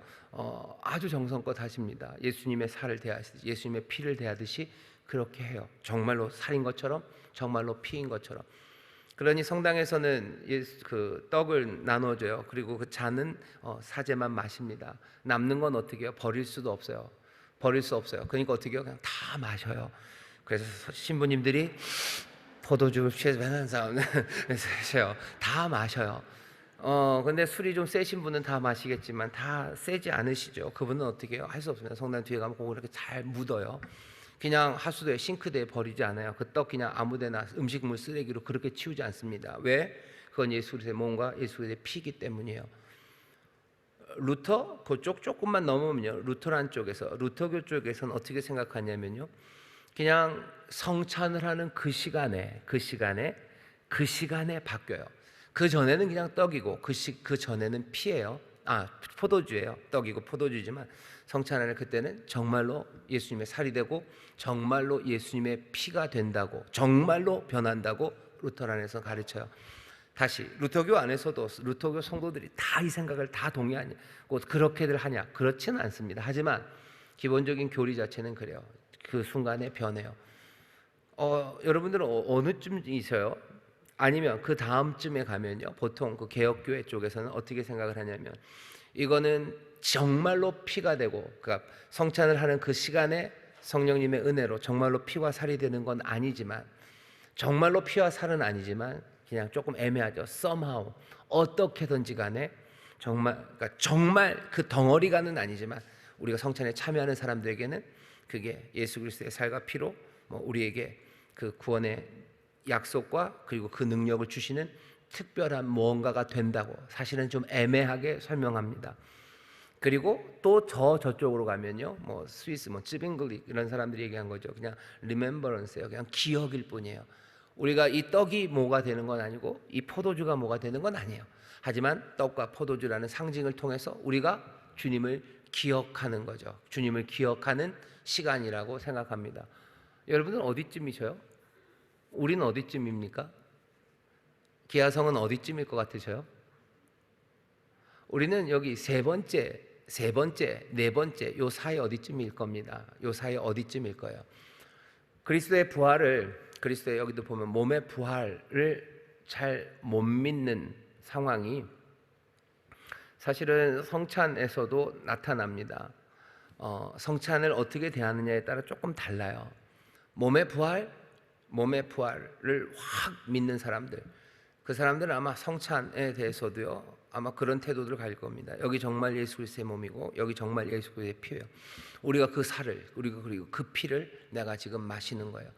A: 아주 정성껏 하십니다. 예수님의 살을 대하듯이, 예수님의 피를 대하듯이 그렇게 해요. 정말로 살인 것처럼, 정말로 피인 것처럼. 그러니 성당에서는 그 떡을 나눠줘요. 그리고 그 잔은 사제만 마십니다. 남는 건 어떻게 해요? 버릴 수도 없어요. 버릴 수 없어요. 그러니까 어떻게 해요? 그냥 다 마셔요. 그래서 신부님들이 포도주를 취해서 맨날 싸우는 그래서 다 마셔요. 근데 술이 좀 세신 분은 다 마시겠지만 다 세지 않으시죠. 그분은 어떻게 해요? 할 수 없습니다. 성당 뒤에 가면 그거 이렇게 잘 묻어요. 그냥 하수도에, 싱크대에 버리지 않아요. 그 떡 그냥 아무데나 음식물 쓰레기로 그렇게 치우지 않습니다. 왜? 그건 예수 그리스도의 몸과 예수 그리스도의 피이기 때문이에요. 루터 그쪽 조금만 넘으면요, 루터란 쪽에서, 루터교 쪽에서는 어떻게 생각하냐면요, 그냥 성찬을 하는 그 시간에 바뀌어요. 그 전에는 그냥 떡이고 그 전에는 피예요. 포도주예요. 떡이고 포도주지만 성찬하는 그때는 정말로 예수님의 살이 되고 정말로 예수님의 피가 된다고, 정말로 변한다고 루터란 안에서 가르쳐요. 다시 루터교 안에서도 루터교 성도들이 다 이 생각을 다 동의하냐, 그렇게들 하냐? 그렇지는 않습니다. 하지만 기본적인 교리 자체는 그래요. 그 순간에 변해요. 여러분들은 어느 쯤이세요? 아니면 그 다음쯤에 가면요, 보통 그 개혁교회 쪽에서는 어떻게 생각을 하냐면, 이거는 정말로 피가 되고, 그러니까 성찬을 하는 그 시간에 성령님의 은혜로 정말로 피와 살이 되는 건 아니지만, 정말로 피와 살은 아니지만 그냥 조금 애매하죠. somehow 어떻게든지 간에 그러니까 정말 그 덩어리가는 아니지만 우리가 성찬에 참여하는 사람들에게는 그게 예수 그리스도의 살과 피로 우리에게 그 구원의 약속과 그리고 그 능력을 주시는 특별한 무언가가 된다고 사실은 좀 애매하게 설명합니다. 그리고 또 저쪽으로 가면요, 스위스, 찌빙글릭 이런 사람들이 얘기한 거죠. 그냥 remembrance예요. 그냥 기억일 뿐이에요. 우리가 이 떡이 뭐가 되는 건 아니고 이 포도주가 뭐가 되는 건 아니에요. 하지만 떡과 포도주라는 상징을 통해서 우리가 주님을 기억하는 거죠. 주님을 기억하는 시간이라고 생각합니다. 여러분은 어디쯤이셔요? 우리는 어디쯤입니까? 기아성은 어디쯤일 것 같으셔요? 우리는 여기 세 번째, 네 번째 요 사이 어디쯤일 겁니다. 요 사이 어디쯤일 거예요. 그리스도의 여기도 보면 몸의 부활을 잘 못 믿는 상황이 사실은 성찬에서도 나타납니다. 성찬을 어떻게 대하느냐에 따라 조금 달라요. 몸의 부활을 확 믿는 사람들, 그 사람들은 아마 성찬에 대해서도요, 아마 그런 태도를 가질 겁니다. 여기 정말 예수 그리스도의 몸이고 여기 정말 예수 그리스도의 피예요. 우리가 그 살을, 그리고 그 피를 내가 지금 마시는 거예요.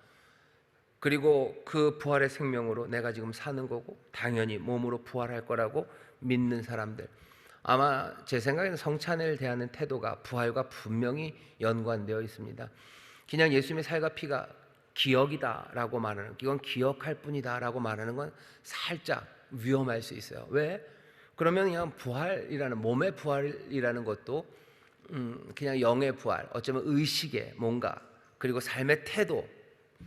A: 그리고 그 부활의 생명으로 내가 지금 사는 거고 당연히 몸으로 부활할 거라고 믿는 사람들, 아마 제 생각에는 성찬을 대하는 태도가 부활과 분명히 연관되어 있습니다. 그냥 예수님의 살과 피가 기억이다라고 말하는, 이건 기억할 뿐이다라고 말하는 건 살짝 위험할 수 있어요. 왜? 그러면 그냥 부활이라는, 몸의 부활이라는 것도 그냥 영의 부활, 어쩌면 의식의 뭔가, 그리고 삶의 태도,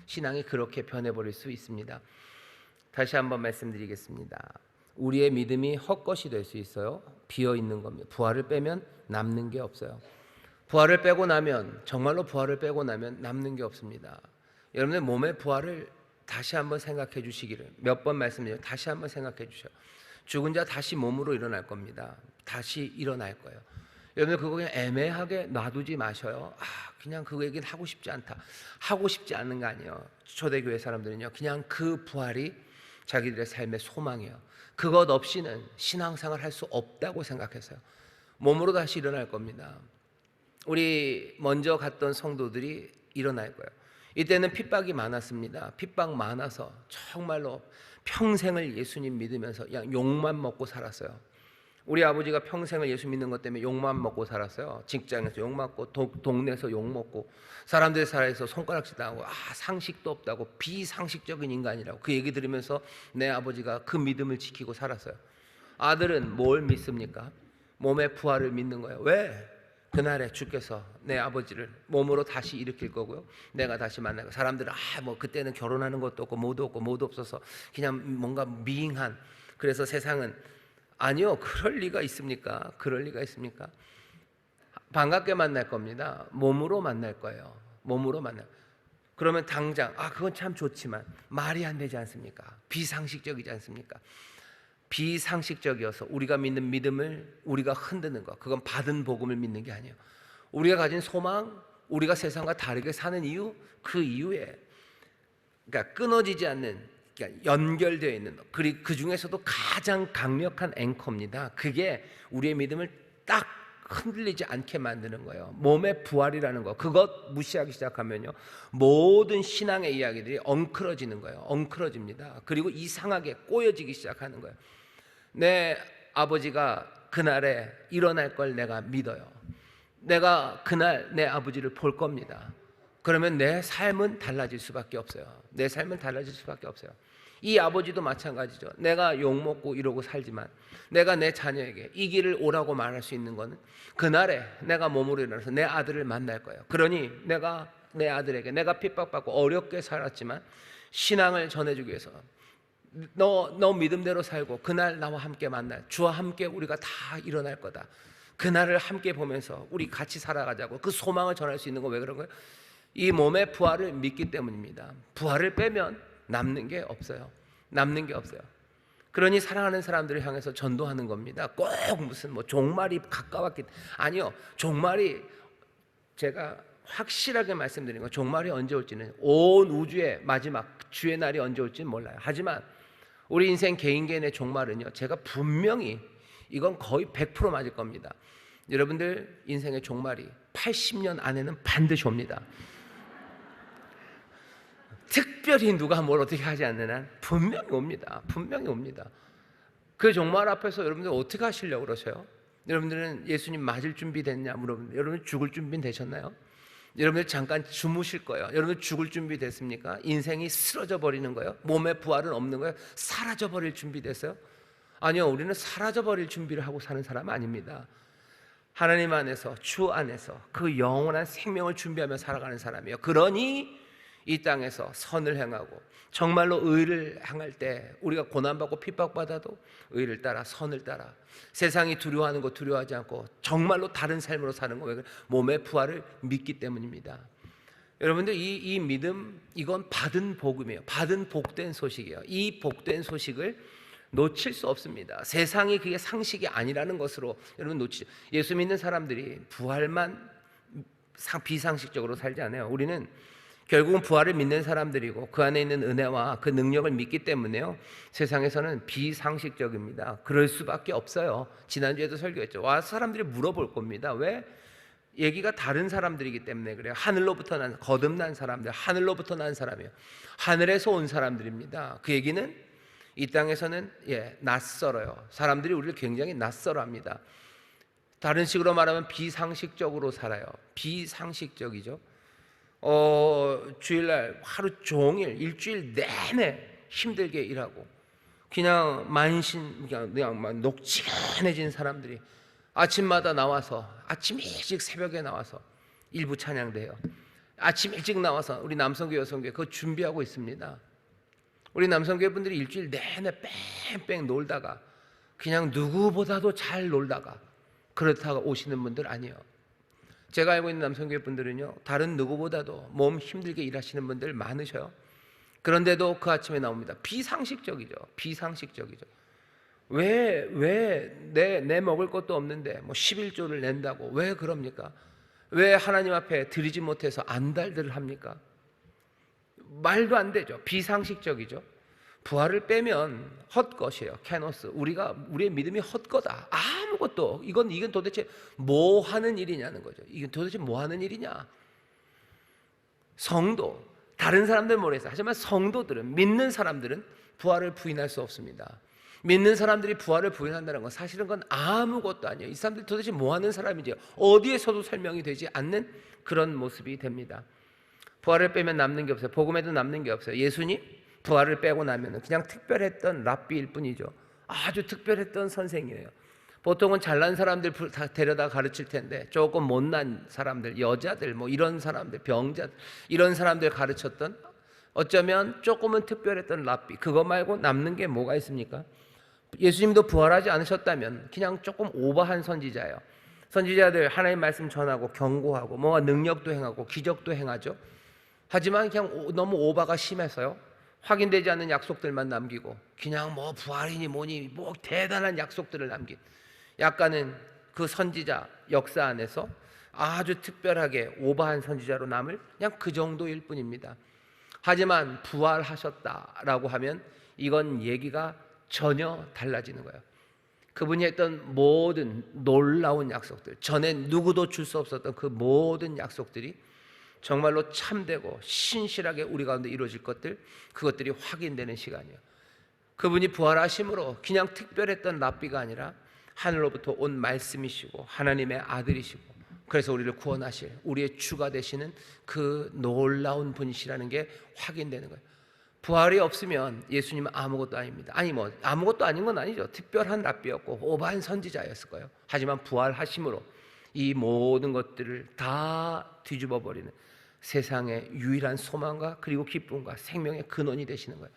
A: 신앙이 그렇게 변해버릴 수 있습니다. 다시 한번 말씀드리겠습니다. 우리의 믿음이 헛것이 될 수 있어요. 비어있는 겁니다. 부활을 빼면 남는 게 없어요. 부활을 빼고 나면, 정말로 부활을 빼고 나면 남는 게 없습니다. 여러분의 몸의 부활을 다시 한번 생각해 주시기를, 몇 번 말씀드려요. 다시 한번 생각해 주셔요. 죽은 자 다시 몸으로 일어날 겁니다. 다시 일어날 거예요. 여러분 그거 그냥 애매하게 놔두지 마셔요. 그냥 그 얘기는 하고 싶지 않다. 하고 싶지 않는 거 아니에요. 초대교회 사람들은요, 그냥 그 부활이 자기들의 삶의 소망이에요. 그것 없이는 신앙생활 할 수 없다고 생각했어요. 몸으로 다시 일어날 겁니다. 우리 먼저 갔던 성도들이 일어날 거예요. 이때는 핍박이 많았습니다. 핍박 많아서 정말로 평생을 예수님 믿으면서 그냥 욕만 먹고 살았어요. 우리 아버지가 평생을 예수 믿는 것 때문에 욕만 먹고 살았어요. 직장에서 욕 먹고 동네에서 욕 먹고 사람들 사이에서 손가락질 당하고 상식도 없다고 비상식적인 인간이라고 그 얘기 들으면서 내 아버지가 그 믿음을 지키고 살았어요. 아들은 뭘 믿습니까? 몸의 부활을 믿는 거예요. 왜? 그날에 주께서 내 아버지를 몸으로 다시 일으킬 거고요. 내가 다시 만나고 사람들은 뭐 그때는 결혼하는 것도 없고 뭐도 없어서 그냥 뭔가 미행한 그래서 세상은 아니요. 그럴 리가 있습니까? 그럴 리가 있습니까? 반갑게 만날 겁니다. 몸으로 만날 거예요. 몸으로 만날. 그러면 당장 그건 참 좋지만 말이 안 되지 않습니까? 비상식적이지 않습니까? 비상식적이어서 우리가 믿는 믿음을 우리가 흔드는 것, 그건 받은 복음을 믿는 게 아니에요. 우리가 가진 소망, 우리가 세상과 다르게 사는 이유, 그 이유에 그러니까 끊어지지 않는, 그러니까 연결되어 있는, 그리고 그 중에서도 가장 강력한 앵커입니다. 그게 우리의 믿음을 딱 흔들리지 않게 만드는 거예요. 몸의 부활이라는 거, 그것 무시하기 시작하면요, 모든 신앙의 이야기들이 엉클어지는 거예요. 엉클어집니다. 그리고 이상하게 꼬여지기 시작하는 거예요. 내 아버지가 그날에 일어날 걸 내가 믿어요. 내가 그날 내 아버지를 볼 겁니다. 그러면 내 삶은 달라질 수밖에 없어요. 내 삶은 달라질 수밖에 없어요. 이 아버지도 마찬가지죠. 내가 욕먹고 이러고 살지만 내가 내 자녀에게 이 길을 오라고 말할 수 있는 것은 그날에 내가 몸으로 일어나서 내 아들을 만날 거예요. 그러니 내가 내 아들에게 내가 핍박받고 어렵게 살았지만 신앙을 전해주기 위해서 너 믿음대로 살고 그날 나와 함께 만날, 주와 함께 우리가 다 일어날 거다. 그날을 함께 보면서 우리 같이 살아가자고 그 소망을 전할 수 있는 건 왜 그런 거예요? 이 몸의 부활을 믿기 때문입니다. 부활을 빼면 남는 게 없어요. 남는 게 없어요. 그러니 사랑하는 사람들을 향해서 전도하는 겁니다. 꼭 무슨 종말이 가까웠기, 아니요. 종말이, 제가 확실하게 말씀드리는 건 종말이 언제 올지는, 온 우주의 마지막 주의 날이 언제 올지는 몰라요. 하지만 우리 인생 개인의 종말은요, 제가 분명히 이건 거의 100% 맞을 겁니다. 여러분들 인생의 종말이 80년 안에는 반드시 옵니다. 특별히 누가 뭘 어떻게 하지 않는 한 분명히 옵니다. 분명히 옵니다. 그 종말 앞에서 여러분들 어떻게 하시려고 그러세요? 여러분들은 예수님 맞을 준비 됐냐 물어보는데, 여러분 죽을 준비 되셨나요? 여러분들 잠깐 주무실 거예요. 여러분들 죽을 준비 됐습니까? 인생이 쓰러져 버리는 거예요? 몸의 부활은 없는 거예요? 사라져 버릴 준비 됐어요? 아니요, 우리는 사라져 버릴 준비를 하고 사는 사람 아닙니다. 하나님 안에서, 주 안에서 그 영원한 생명을 준비하며 살아가는 사람이에요. 그러니 이 땅에서 선을 행하고 정말로 의를 행할 때 우리가 고난받고 핍박받아도 의를 따라 선을 따라 세상이 두려워하는 거 두려워하지 않고 정말로 다른 삶으로 사는 거, 왜 그래? 몸의 부활을 믿기 때문입니다. 여러분들 이 믿음, 이건 받은 복음이에요. 받은 복된 소식이에요. 이 복된 소식을 놓칠 수 없습니다. 세상이 그게 상식이 아니라는 것으로 여러분 놓치죠. 예수 믿는 사람들이 부활만 비상식적으로 살지 않아요. 우리는 결국은 부활을 믿는 사람들이고 그 안에 있는 은혜와 그 능력을 믿기 때문에요, 세상에서는 비상식적입니다. 그럴 수밖에 없어요. 지난주에도 설교했죠. 와서 사람들이 물어볼 겁니다. 왜? 얘기가 다른 사람들이기 때문에 그래요. 하늘로부터 난, 거듭난 사람들, 하늘로부터 난 사람이에요. 하늘에서 온 사람들입니다. 그 얘기는 이 땅에서는 낯설어요. 사람들이 우리를 굉장히 낯설어합니다. 다른 식으로 말하면 비상식적으로 살아요. 비상식적이죠. 주일날 하루 종일 일주일 내내 힘들게 일하고 그냥 그냥 막 녹지근해진 사람들이 아침마다 나와서, 아침 일찍 새벽에 나와서 일부 찬양대요. 아침 일찍 나와서 우리 남성교회 여성교회 그거 준비하고 있습니다. 우리 남성교회 분들이 일주일 내내 뺑뺑 놀다가 그냥 누구보다도 잘 놀다가 그렇다가 오시는 분들 아니에요. 제가 알고 있는 남성교회 분들은요, 다른 누구보다도 몸 힘들게 일하시는 분들 많으셔요. 그런데도 그 아침에 나옵니다. 비상식적이죠. 비상식적이죠. 왜 내 먹을 것도 없는데 11조를 낸다고 왜 그럽니까? 왜 하나님 앞에 드리지 못해서 안달들을 합니까? 말도 안 되죠. 비상식적이죠. 부활을 빼면 헛것이에요. 캐노스. 우리의 믿음이 헛거다. 아무것도 이건 도대체 뭐 하는 일이냐는 거죠. 이게 도대체 뭐 하는 일이냐? 성도, 다른 사람들 모르겠어요. 하지만 성도들은, 믿는 사람들은 부활을 부인할 수 없습니다. 믿는 사람들이 부활을 부인한다는 건 사실은 그건 아무것도 아니에요. 이 사람들이 도대체 뭐 하는 사람인지 어디에서도 설명이 되지 않는 그런 모습이 됩니다. 부활을 빼면 남는 게 없어요. 복음에도 남는 게 없어요. 예수님 부활을 빼고 나면 그냥 특별했던 랍비일 뿐이죠. 아주 특별했던 선생이에요. 보통은 잘난 사람들 다 데려다 가르칠 텐데 조금 못난 사람들, 여자들, 뭐 이런 사람들, 병자들, 이런 사람들 가르쳤던, 어쩌면 조금은 특별했던 랍비, 그거 말고 남는 게 뭐가 있습니까? 예수님도 부활하지 않으셨다면 그냥 조금 오버한 선지자예요. 선지자들 하나님 말씀 전하고 경고하고 뭔가 능력도 행하고 기적도 행하죠. 하지만 그냥 너무 오버가 심해서요, 확인되지 않는 약속들만 남기고 그냥 뭐 부활이니 뭐니 뭐 대단한 약속들을 남긴, 약간은 그 선지자 역사 안에서 아주 특별하게 오버한 선지자로 남을 그냥 그 정도일 뿐입니다. 하지만 부활하셨다라고 하면 이건 얘기가 전혀 달라지는 거예요. 그분이 했던 모든 놀라운 약속들, 전에 누구도 줄 수 없었던 그 모든 약속들이 정말로 참되고 신실하게 우리 가운데 이루어질 것들, 그것들이 확인되는 시간이에요. 그분이 부활하심으로 그냥 특별했던 랍비가 아니라 하늘로부터 온 말씀이시고 하나님의 아들이시고, 그래서 우리를 구원하실 우리의 주가 되시는 그 놀라운 분이시라는 게 확인되는 거예요. 부활이 없으면 예수님은 아무것도 아닙니다. 아니 뭐 아무것도 아닌 건 아니죠. 특별한 랍비였고 오버한 선지자였을 거예요. 하지만 부활하심으로 이 모든 것들을 다 뒤집어 버리는 세상의 유일한 소망과 그리고 기쁨과 생명의 근원이 되시는 거예요.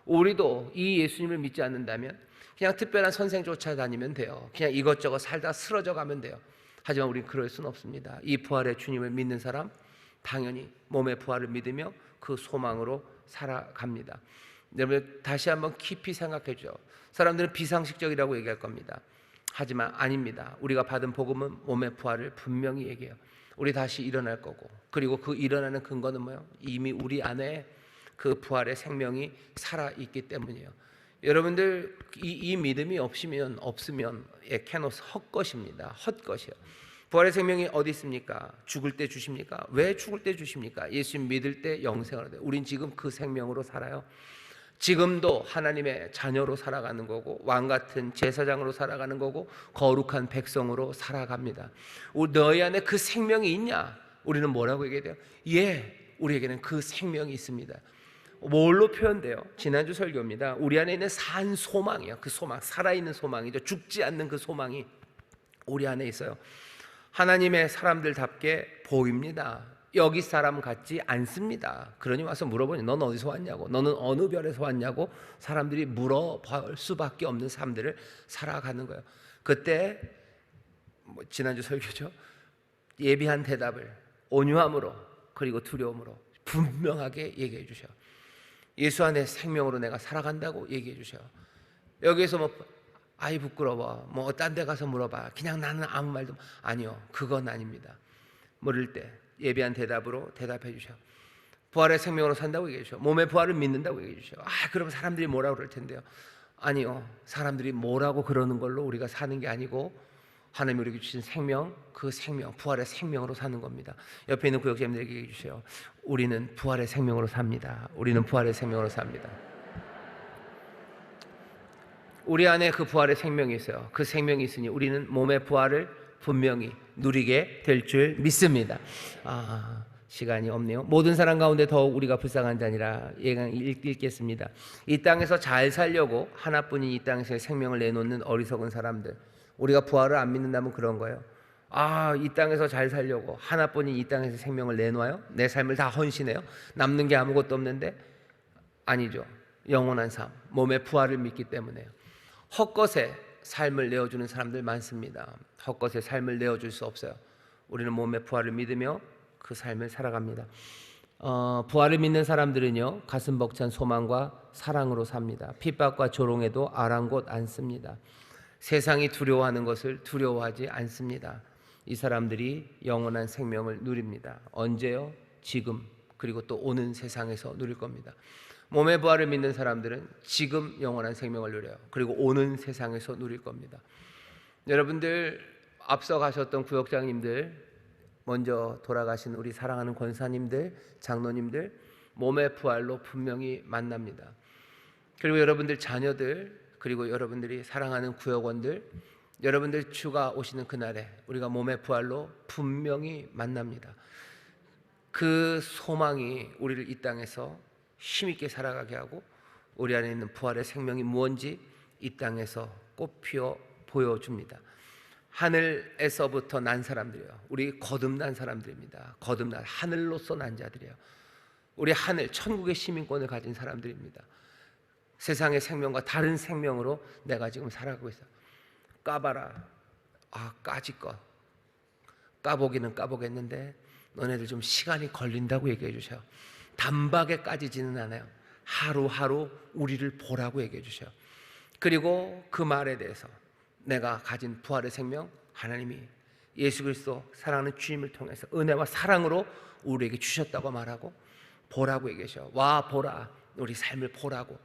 A: 우리도 이 예수님을 믿지 않는다면 그냥 특별한 선생 쫓아다니면 돼요. 그냥 이것저것 살다 쓰러져 가면 돼요. 하지만 우리는 그럴 수는 없습니다. 이 부활의 주님을 믿는 사람 당연히 몸의 부활을 믿으며 그 소망으로 살아갑니다. 여러분 다시 한번 깊이 생각해줘. 사람들은 비상식적이라고 얘기할 겁니다. 하지만 아닙니다. 우리가 받은 복음은 몸의 부활을 분명히 얘기해요. 우리 다시 일어날 거고, 그리고 그 일어나는 근거는 뭐예요? 이미 우리 안에 그 부활의 생명이 살아있기 때문이에요. 여러분들 이 믿음이 없으면 에케노스 헛것입니다. 헛것이에요. 부활의 생명이 어디 있습니까? 죽을 때 주십니까? 왜 죽을 때 주십니까? 예수님 믿을 때 영생을 얻어요. 우린 지금 그 생명으로 살아요. 지금도 하나님의 자녀로 살아가는 거고, 왕같은 제사장으로 살아가는 거고, 거룩한 백성으로 살아갑니다. 너희 안에 그 생명이 있냐? 우리는 뭐라고 얘기해야 돼요? 예, 우리에게는 그 생명이 있습니다. 뭘로 표현돼요? 지난주 설교입니다. 우리 안에 있는 산 소망이에요. 그 소망, 살아있는 소망이죠. 죽지 않는 그 소망이 우리 안에 있어요. 하나님의 사람들답게 보입니다. 여기 사람 같지 않습니다. 그러니 와서 물어보니 넌 어디서 왔냐고, 너는 어느 별에서 왔냐고 사람들이 물어볼 수밖에 없는 삶들을 살아가는 거예요. 그때 지난주 설교죠. 예비한 대답을 온유함으로 그리고 두려움으로 분명하게 얘기해 주셔. 예수 안에 생명으로 내가 살아간다고 얘기해 주셔. 여기에서 뭐 아이 부끄러워, 뭐 딴 데 가서 물어봐, 그냥 나는 아무 말도, 아니요, 그건 아닙니다. 물을 때 예비한 대답으로 대답해 주셔. 부활의 생명으로 산다고 얘기해 주셔. 몸의 부활을 믿는다고 얘기해 주셔. 그럼 사람들이 뭐라고 그럴 텐데요. 아니요, 사람들이 뭐라고 그러는 걸로 우리가 사는 게 아니고 하나님이 우리에게 주신 생명, 그 생명, 부활의 생명으로 사는 겁니다. 옆에 있는 구역자님들에게 얘기해 주세요. 우리는 부활의 생명으로 삽니다. 우리는 부활의 생명으로 삽니다. 우리 안에 그 부활의 생명이 있어요. 그 생명이 있으니 우리는 몸의 부활을 분명히 누리게 될 줄 믿습니다. 시간이 없네요. 모든 사람 가운데 더욱 우리가 불쌍한 자니라. 읽겠습니다. 이 땅에서 잘 살려고 하나뿐인 이 땅에서의 생명을 내놓는 어리석은 사람들. 우리가 부활을 안 믿는다면 그런 거예요. 이 땅에서 잘 살려고 하나뿐인 이 땅에서 생명을 내놓아요? 내 삶을 다 헌신해요? 남는 게 아무것도 없는데? 아니죠. 영원한 삶, 몸의 부활을 믿기 때문에요. 헛것에 삶을 내어주는 사람들 많습니다. 헛것에 삶을 내어줄 수 없어요. 우리는 몸의 부활을 믿으며 그 삶을 살아갑니다. 부활을 믿는 사람들은요, 가슴 벅찬 소망과 사랑으로 삽니다. 핍박과 조롱에도 아랑곳 않습니다. 세상이 두려워하는 것을 두려워하지 않습니다. 이 사람들이 영원한 생명을 누립니다. 언제요? 지금, 그리고 또 오는 세상에서 누릴 겁니다. 몸의 부활을 믿는 사람들은 지금 영원한 생명을 누려요. 그리고 오는 세상에서 누릴 겁니다. 여러분들 앞서 가셨던 구역장님들, 먼저 돌아가신 우리 사랑하는 권사님들, 장로님들 몸의 부활로 분명히 만납니다. 그리고 여러분들 자녀들, 그리고 여러분들이 사랑하는 구역원들, 여러분들 주가 오시는 그날에 우리가 몸의 부활로 분명히 만납니다. 그 소망이 우리를 이 땅에서 힘있게 살아가게 하고 우리 안에 있는 부활의 생명이 무언지 이 땅에서 꽃피어 보여줍니다. 하늘에서부터 난 사람들이에요. 우리 거듭난 사람들입니다. 거듭난 하늘로서 난 자들이에요. 우리 하늘 천국의 시민권을 가진 사람들입니다. 세상의 생명과 다른 생명으로 내가 지금 살아가고 있어. 까봐라. 까짓것. 까보기는 까보겠는데 너네들 좀 시간이 걸린다고 얘기해 주셔요. 단박에 까지지는 않아요. 하루하루 우리를 보라고 얘기해 주셔요. 그리고 그 말에 대해서 내가 가진 부활의 생명, 하나님이 예수 그리스도 사랑하는 주님을 통해서 은혜와 사랑으로 우리에게 주셨다고 말하고 보라고 얘기하셔. 와 보라, 우리 삶을 보라고.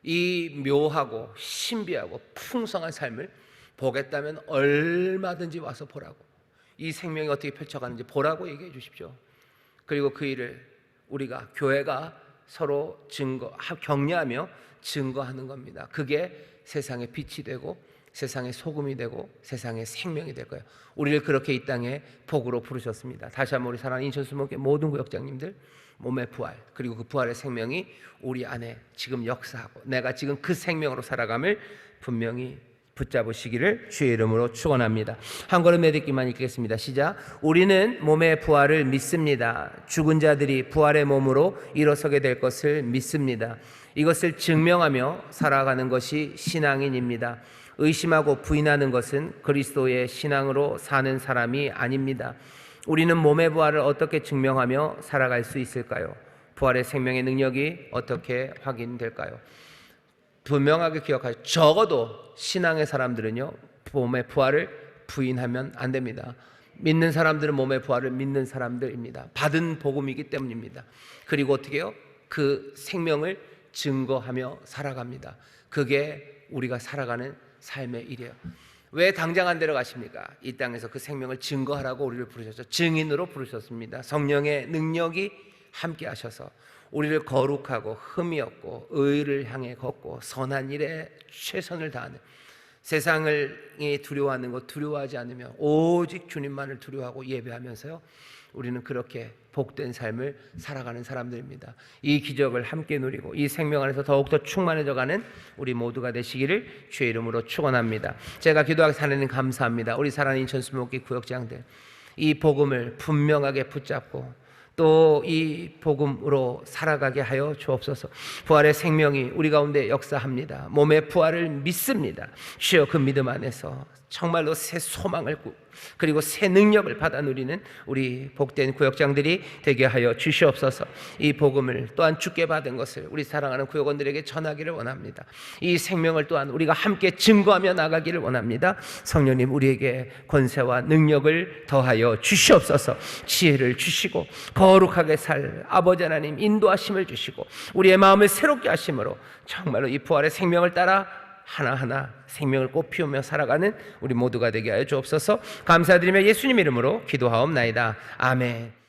A: 이 묘하고 신비하고 풍성한 삶을 보겠다면 얼마든지 와서 보라고. 이 생명이 어떻게 펼쳐가는지 보라고 얘기해 주십시오. 그리고 그 일을 우리가 교회가 서로 격려하며 증거하는 겁니다. 그게 세상의 빛이 되고 세상의 소금이 되고 세상의 생명이 될 거예요. 우리를 그렇게 이 땅에 복으로 부르셨습니다. 다시 한번 우리 사랑하는 인천수목회 모든 구역장님들, 몸의 부활, 그리고 그 부활의 생명이 우리 안에 지금 역사하고 내가 지금 그 생명으로 살아감을 분명히 붙잡으시기를 주의 이름으로 축원합니다. 한 걸음 내딛기만 읽겠습니다. 시작. 우리는 몸의 부활을 믿습니다. 죽은 자들이 부활의 몸으로 일어서게 될 것을 믿습니다. 이것을 증명하며 살아가는 것이 신앙인입니다. 의심하고 부인하는 것은 그리스도의 신앙으로 사는 사람이 아닙니다. 우리는 몸의 부활을 어떻게 증명하며 살아갈 수 있을까요? 부활의 생명의 능력이 어떻게 확인될까요? 분명하게 기억하세요. 적어도 신앙의 사람들은요, 몸의 부활을 부인하면 안 됩니다. 믿는 사람들은 몸의 부활을 믿는 사람들입니다. 받은 복음이기 때문입니다. 그리고 어떻게 해요? 그 생명을 증거하며 살아갑니다. 그게 우리가 살아가는 삶의 일이에요. 왜 당장 안 데려가십니까? 이 땅에서 그 생명을 증거하라고 우리를 부르셨죠. 증인으로 부르셨습니다. 성령의 능력이 함께 하셔서 우리를 거룩하고 흠이 없고 의를 향해 걷고 선한 일에 최선을 다하는, 세상을 두려워하는 것 두려워하지 않으며 오직 주님만을 두려워하고 예배하면서요, 우리는 그렇게 복된 삶을 살아가는 사람들입니다. 이 기적을 함께 누리고 이 생명 안에서 더욱더 충만해져가는 우리 모두가 되시기를 주의 이름으로 축원합니다. 제가 기도하기 하나님 감사합니다. 우리 사랑하는 인천수목회 구역장들, 이 복음을 분명하게 붙잡고 또 이 복음으로 살아가게 하여 주옵소서. 부활의 생명이 우리 가운데 역사합니다. 몸의 부활을 믿습니다. 주여, 그 믿음 안에서 정말로 새 소망을 그리고 새 능력을 받아 누리는 우리 복된 구역장들이 되게 하여 주시옵소서. 이 복음을 또한 주께 받은 것을 우리 사랑하는 구역원들에게 전하기를 원합니다. 이 생명을 또한 우리가 함께 증거하며 나가기를 원합니다. 성령님, 우리에게 권세와 능력을 더하여 주시옵소서. 지혜를 주시고 거룩하게 살 아버지 하나님 인도하심을 주시고 우리의 마음을 새롭게 하심으로 정말로 이 부활의 생명을 따라 하나하나 생명을 꽃피우며 살아가는 우리 모두가 되게 하여 주옵소서. 감사드리며 예수님 이름으로 기도하옵나이다. 아멘.